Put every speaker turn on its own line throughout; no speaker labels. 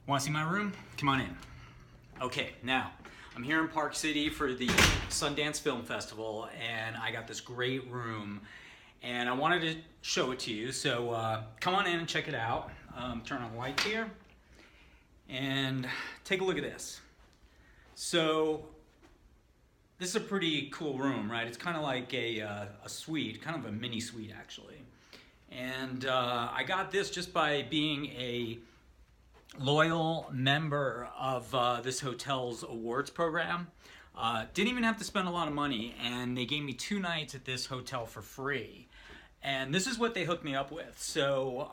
Want to see my room? Come on in. Okay, now, I'm here in Park City for the Sundance Film Festival, and I got this great room, and I wanted to show it to you, so come on in and check it out. Turn on the lights here, and take a look at this. So, this is a pretty cool room, right? It's kind of like a suite, kind of a mini suite, actually. And I got this just by being a loyal member of this hotel's awards program. Didn't even have to spend a lot of money, and they gave me 2 nights at this hotel for free. And this is what they hooked me up with. So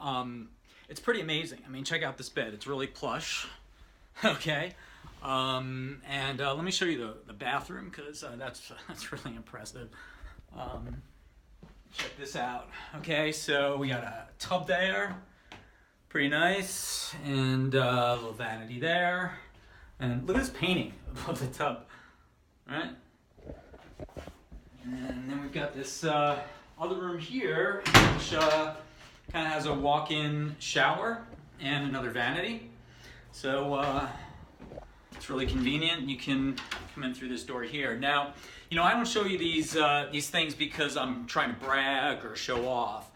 it's pretty amazing. I mean, check out this bed. It's really plush. Okay. And let me show you the bathroom, because that's really impressive. Check this out. Okay, so we got a tub there. Pretty nice, and a little vanity there, and look at this painting above the tub, right? And then we've got this other room here, which kind of has a walk-in shower and another vanity. So it's really convenient. You can come in through this door here. Now, you know, I don't show you these things because I'm trying to brag or show off.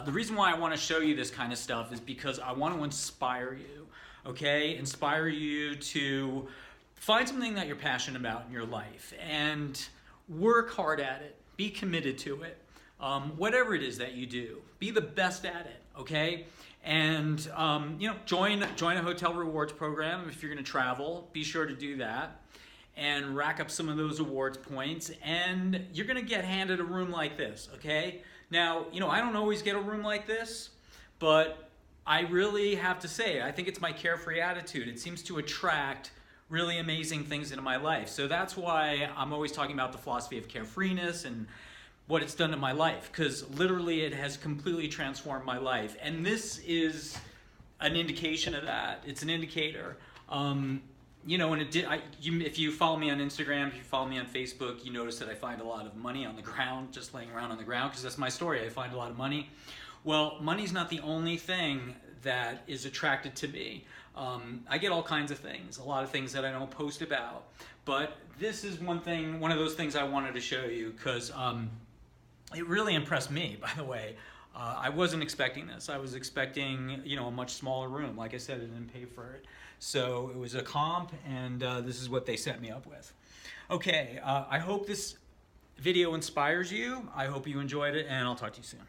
The reason why I want to show you this kind of stuff is because I want to inspire you, okay? Inspire you to find something that you're passionate about in your life and work hard at it. Be committed to it. Whatever it is that you do, be the best at it, okay? And, you know, join a hotel rewards program if you're going to travel. Be sure to do that and rack up some of those awards points, and you're going to get handed a room like this, okay? Now, you know, I don't always get a room like this, but I really have to say, I think it's my carefree attitude. It seems to attract really amazing things into my life. So that's why I'm always talking about the philosophy of carefreeness and what it's done in my life, because literally it has completely transformed my life. And this is an indication of that. It's an indicator. You know, and if you follow me on Instagram, if you follow me on Facebook, you notice that I find a lot of money on the ground, just laying around on the ground, because that's my story. I find a lot of money. Well, money's not the only thing that is attracted to me. I get all kinds of things, a lot of things that I don't post about. But this is one of those things I wanted to show you, because it really impressed me, by the way. I wasn't expecting this. I was expecting, you know, a much smaller room. Like I said, I didn't pay for it. So it was a comp, and this is what they set me up with. Okay, I hope this video inspires you. I hope you enjoyed it, and I'll talk to you soon.